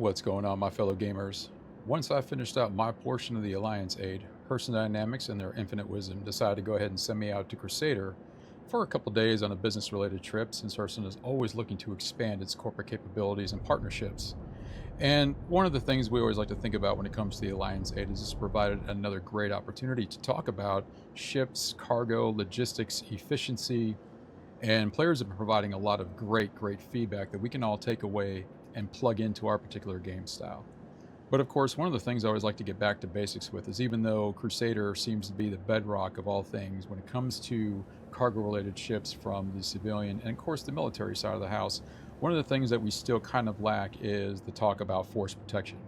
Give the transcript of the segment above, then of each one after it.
What's going on, my fellow gamers? Once I finished out my portion of the Alliance aid, Hurston Dynamics and their infinite wisdom decided to go ahead and send me out to Crusader for a couple days on a business-related trip, since Hurston is always looking to expand its corporate capabilities and partnerships. And one of the things we always like to think about when it comes to the Alliance aid is this provided another great opportunity to talk about ships, cargo, logistics, efficiency, and players have been providing a lot of great feedback that we can all take away and plug into our particular game style. But of course, one of the things I always like to get back to basics with is, even though Crusader seems to be the bedrock of all things when it comes to cargo-related ships from the civilian and of course the military side of the house, one of the things that we still kind of lack is the talk about force protection,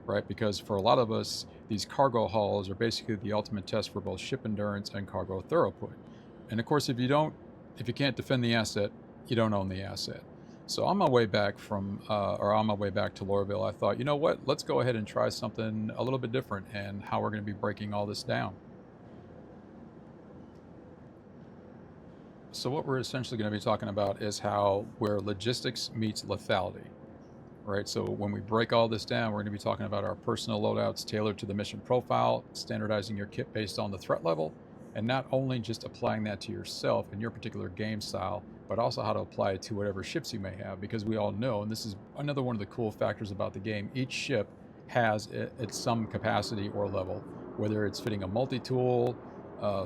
right? Because for a lot of us, these cargo hauls are basically the ultimate test for both ship endurance and cargo throughput. And of course, if you can't defend the asset, you don't own the asset. So on my way back to Lorville, I thought, you know what, let's go ahead and try something a little bit different and how we're going to be breaking all this down. So what we're essentially going to be talking about is where logistics meets lethality, right? So when we break all this down, we're going to be talking about our personal loadouts tailored to the mission profile, standardizing your kit based on the threat level, and not only just applying that to yourself and your particular game style, but also how to apply it to whatever ships you may have, because we all know, and this is another one of the cool factors about the game, each ship has its some capacity or level, whether it's fitting a multi-tool,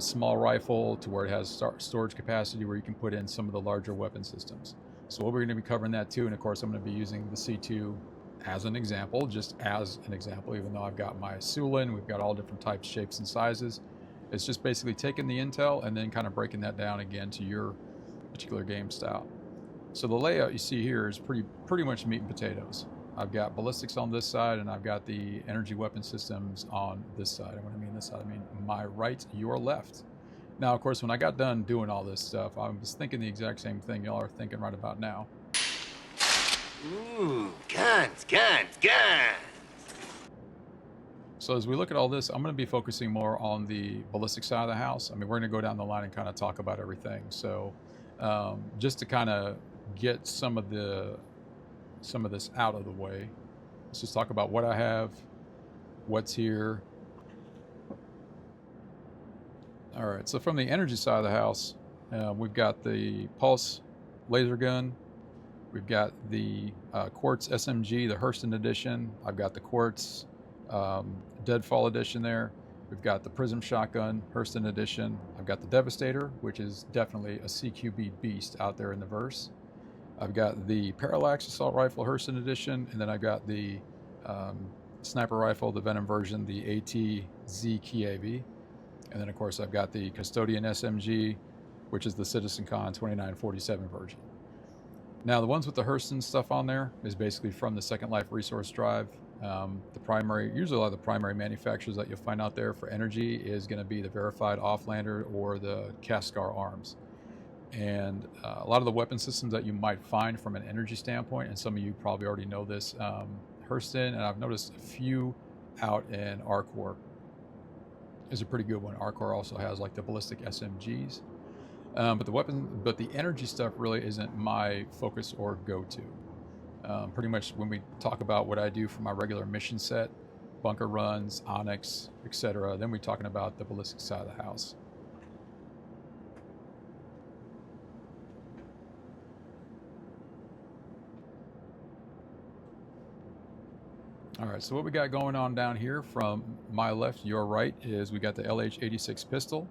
small rifle, to where it has storage capacity where you can put in some of the larger weapon systems. So we're going to be covering that too, and of course I'm going to be using the C2 as an example, even though I've got my Sulin, we've got all different types, shapes, and sizes. It's just basically taking the intel and then kind of breaking that down again to your particular game style. So the layout you see here is pretty much meat and potatoes. I've got ballistics on this side, and I've got the energy weapon systems on this side. And when I mean this side, I mean my right, your left. Now, of course, when I got done doing all this stuff, I was thinking the exact same thing y'all are thinking right about now. Ooh, guns. So as we look at all this, I'm going to be focusing more on the ballistic side of the house. I mean, we're going to go down the line and kind of talk about everything. So just to kind of get some of this out of the way, let's just talk about what I have, what's here. All right, so from the energy side of the house, we've got the pulse laser gun. We've got the quartz SMG, the Hurston edition. I've got the quartz Deadfall edition there. We've got the Prism shotgun, Hurston edition. I've got the Devastator, which is definitely a CQB beast out there in the verse. I've got the Parallax assault rifle, Hurston edition, and then I've got the sniper rifle, the Venom version, the AT-Z KAV. And then of course I've got the Custodian SMG, which is the Citizen Con 2947 version. Now the ones with the Hurston stuff on there is basically from the Second Life resource drive. Usually a lot of the primary manufacturers that you'll find out there for energy is going to be the Verified Offlander or the Cascar Arms. And a lot of the weapon systems that you might find from an energy standpoint, and some of you probably already know this, Hurston, and I've noticed a few out in Arcor, is a pretty good one. Arcor also has like the ballistic SMGs. But the energy stuff really isn't my focus or go-to. Pretty much when we talk about what I do for my regular mission set, bunker runs, Onyx, etc., then we're talking about the ballistic side of the house. All right, so what we got going on down here from my left, your right, is we got the LH-86 pistol.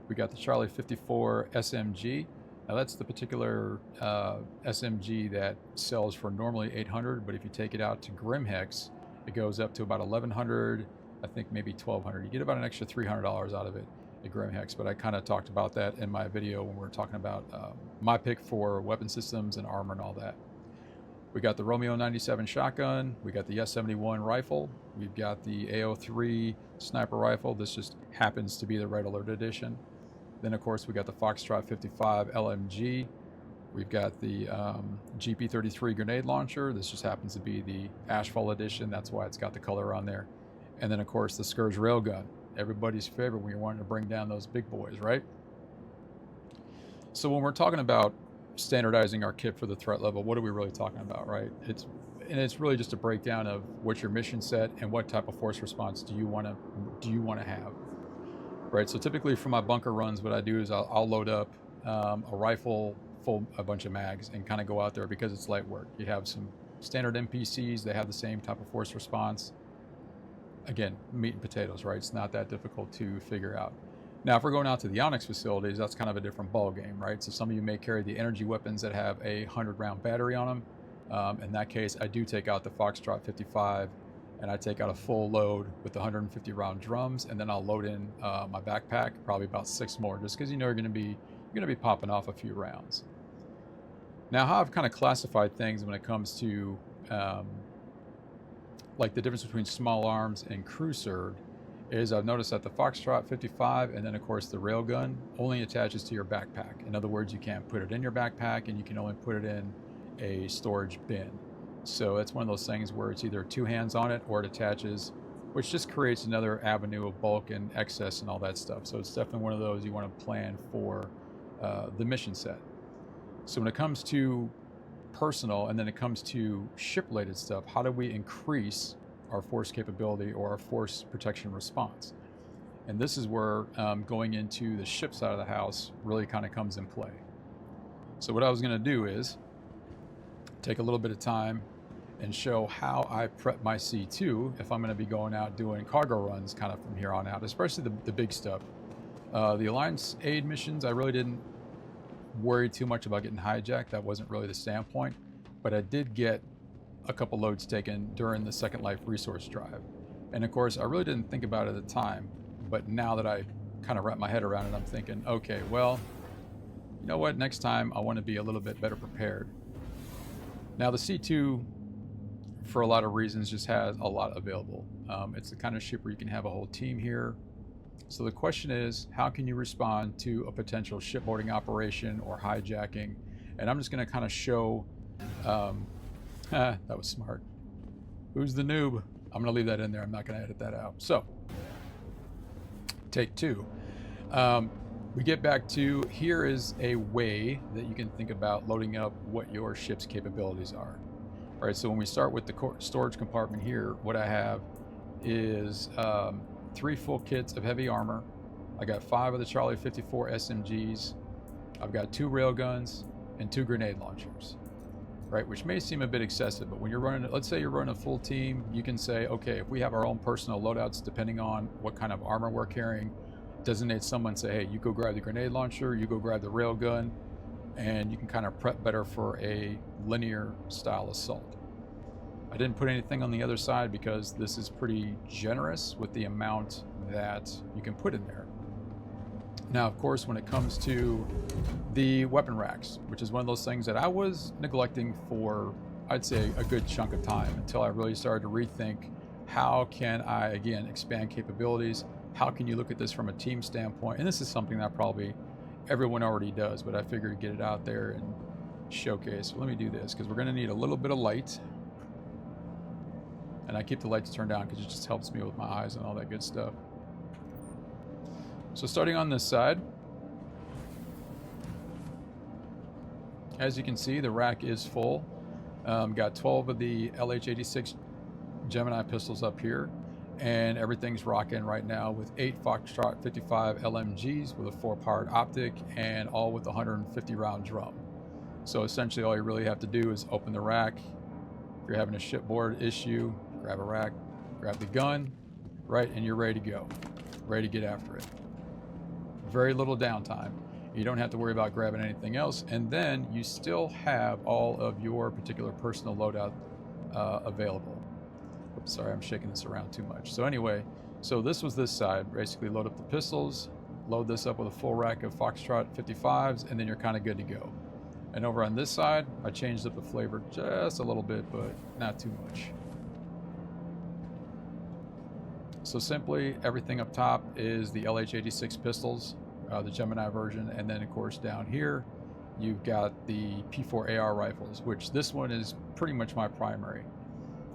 We got the Charlie 54 SMG. Now that's the particular SMG that sells for normally $800, but if you take it out to Grimhex, it goes up to about $1,100, I think maybe $1,200. You get about an extra $300 out of it at Grimhex, but I kind of talked about that in my video when we were talking about my pick for weapon systems and armor and all that. We got the Romeo 97 shotgun, we got the S71 rifle, we've got the AO3 sniper rifle. This just happens to be the Red Alert edition. Then of course we got the Foxtrot 55 LMG. We've got the GP33 grenade launcher. This just happens to be the Ashfall edition. That's why it's got the color on there. And then of course the Scourge railgun, everybody's favorite when you're wanting to bring down those big boys, right? So when we're talking about standardizing our kit for the threat level, what are we really talking about, right? and it's really just a breakdown of what's your mission set and what type of force response do you want to have, right? So typically for my bunker runs, what I do is I'll load up a rifle full a bunch of mags and kind of go out there because it's light work. You have some standard NPCs, they have the same type of force response. Again, meat and potatoes, right? It's not that difficult to figure out. Now, if we're going out to the Onyx facilities, that's kind of a different ball game, right? So some of you may carry the energy weapons that have a 100-round battery on them. In that case, I do take out the Foxtrot 55, and I take out a full load with the 150-round drums, and then I'll load in my backpack, probably about 6 more, just because you know you're going to be popping off a few rounds. Now, how I've kind of classified things when it comes to like the difference between small arms and Crusader is I've noticed that the Foxtrot 55 and then of course the railgun only attaches to your backpack. In other words, you can't put it in your backpack and you can only put it in a storage bin. So it's one of those things where it's either 2 hands on it or it attaches, which just creates another avenue of bulk and excess and all that stuff. So it's definitely one of those you want to plan for the mission set. So when it comes to personal and then it comes to ship related stuff, how do we increase our force capability or our force protection response? And this is where going into the ship side of the house really kind of comes in play. So what I was going to do is take a little bit of time and show how I prep my C2 if I'm going to be going out doing cargo runs kind of from here on out, especially the big stuff. The Alliance aid missions, I really didn't worry too much about getting hijacked. That wasn't really the standpoint, but I did get a couple loads taken during the Second Life resource drive. And of course, I really didn't think about it at the time, but now that I kind of wrap my head around it, I'm thinking, okay, well, you know what, next time I want to be a little bit better prepared. Now the C2, for a lot of reasons, just has a lot available. It's the kind of ship where you can have a whole team here. So the question is, how can you respond to a potential shipboarding operation or hijacking? And I'm just going to kind of show, that was smart. Who's the noob? I'm going to leave that in there. I'm not going to edit that out. So, take 2. We get back to, here is a way that you can think about loading up what your ship's capabilities are. All right, so when we start with the storage compartment here, what I have is 3 full kits of heavy armor. I got 5 of the Charlie 54 SMGs. I've got 2 railguns and 2 grenade launchers, right? Which may seem a bit excessive, but when you're running, let's say you're running a full team, you can say, okay, if we have our own personal loadouts, depending on what kind of armor we're carrying, designate someone, say, hey, you go grab the grenade launcher, you go grab the railgun, and you can kind of prep better for a linear style assault. I didn't put anything on the other side because this is pretty generous with the amount that you can put in there. Now, of course, when it comes to the weapon racks, which is one of those things that I was neglecting for, I'd say, a good chunk of time until I really started to rethink how can I, again, expand capabilities? How can you look at this from a team standpoint? And this is something that probably everyone already does, but I figured to get it out there and showcase. So let me do this because we're going to need a little bit of light. And I keep the lights turned down because it just helps me with my eyes and all that good stuff. So starting on this side, as you can see, the rack is full. Got 12 of the LH86 Gemini pistols up here, and everything's rocking right now with 8 Foxtrot 55 LMGs with a 4-powered optic and all with a 150 round drum. So essentially all you really have to do is open the rack. If you're having a shipboard issue, grab a rack, grab the gun, right, and you're ready to go. Ready to get after it. Very little downtime. You don't have to worry about grabbing anything else, and then you still have all of your particular personal loadout available. Oops, sorry, I'm shaking this around too much. So anyway, so this was this side. Basically load up the pistols, load this up with a full rack of Foxtrot 55s, and then you're kind of good to go. And over on this side, I changed up the flavor just a little bit, but not too much. So simply, everything up top is the LH86 pistols, the Gemini version, and then of course down here, you've got the P4 AR rifles, which this one is pretty much my primary.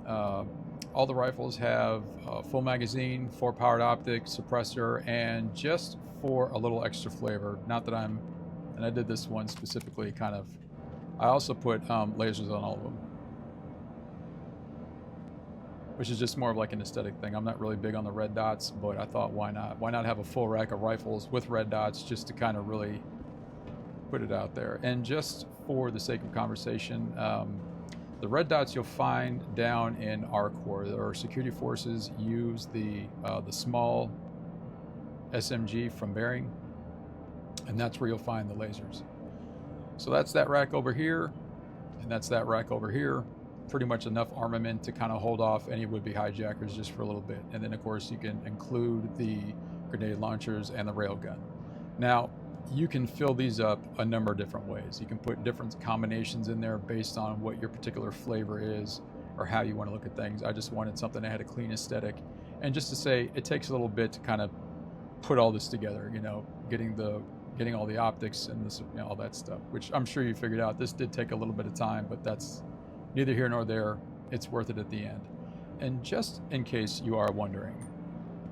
All the rifles have a full magazine, 4-powered optic, suppressor, and just for a little extra flavor, not that and I did this one specifically kind of, I also put lasers on all of them. which is just more of like an aesthetic thing. I'm not really big on the red dots, but I thought, why not? Why not have a full rack of rifles with red dots just to kind of really put it out there? And just for the sake of conversation, the red dots you'll find down in our core. Our security forces use the small SMG from Bearing, and that's where you'll find the lasers. So that's that rack over here, and that's that rack over here. Pretty much enough armament to kind of hold off any would-be hijackers just for a little bit. And then of course you can include the grenade launchers and the railgun. Now you can fill these up a number of different ways. You can put different combinations in there based on what your particular flavor is or how you want to look at things. I just wanted something that had a clean aesthetic, and just to say it takes a little bit to kind of put all this together, you know, getting all the optics and this, you know, all that stuff, which I'm sure you figured out. This did take a little bit of time, but that's neither here nor there. It's worth it at the end. And just in case you are wondering,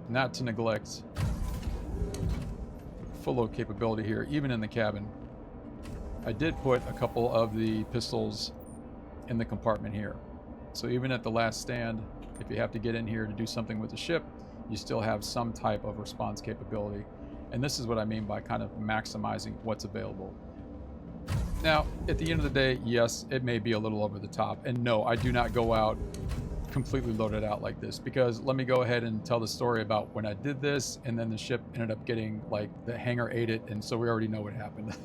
not to neglect full load capability here, even in the cabin, I did put a couple of the pistols in the compartment here. So even at the last stand, if you have to get in here to do something with the ship, you still have some type of response capability. And this is what I mean by kind of maximizing what's available. Now, at the end of the day, yes, it may be a little over the top. And no, I do not go out completely loaded out like this, because let me go ahead and tell the story about when I did this, and then the ship ended up getting, like, the hangar ate it, and so we already know what happened.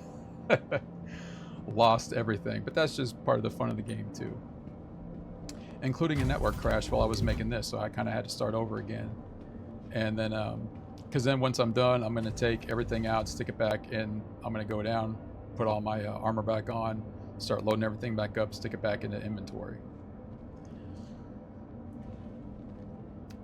Lost everything. But that's just part of the fun of the game too. Including a network crash while I was making this, so I kind of had to start over again. And then, because then once I'm done, I'm going to take everything out, stick it back in. I'm going to go down, put all my armor back on, start loading everything back up, stick it back into inventory.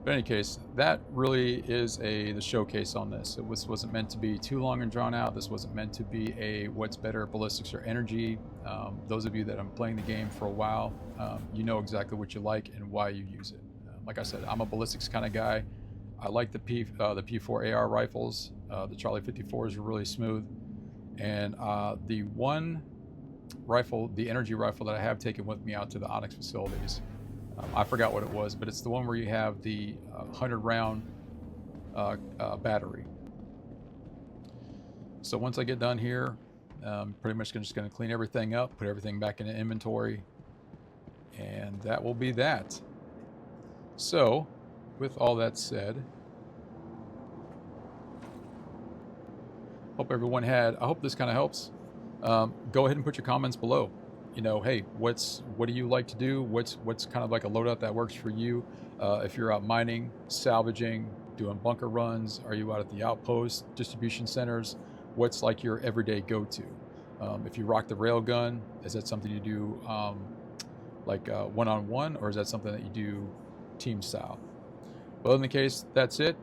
But in any case, that really is the showcase on this. It wasn't meant to be too long and drawn out. This wasn't meant to be a what's better, ballistics or energy. Those of you that have been playing the game for a while, you know exactly what you like and why you use it. Like I said, I'm a ballistics kind of guy. I like the P4 AR rifles. The Charlie 54s are really smooth. And the one rifle, the energy rifle that I have taken with me out to the Onyx facilities, I forgot what it was, but it's the one where you have the 100-round battery. So once I get done here, pretty much just going to clean everything up, put everything back into inventory, and that will be that. So, with all that said, I hope this kind of helps. Go ahead and put your comments below. You know, hey, what do you like to do? What's kind of like a loadout that works for you? If you're out mining, salvaging, doing bunker runs, are you out at the outpost, distribution centers? What's like your everyday go-to? If you rock the railgun, is that something you do like one-on-one, or is that something that you do team style? Well, in the case, that's it.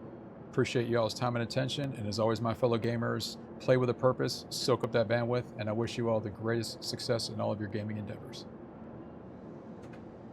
Appreciate y'all's time and attention, and as always, my fellow gamers, play with a purpose, soak up that bandwidth, and I wish you all the greatest success in all of your gaming endeavors.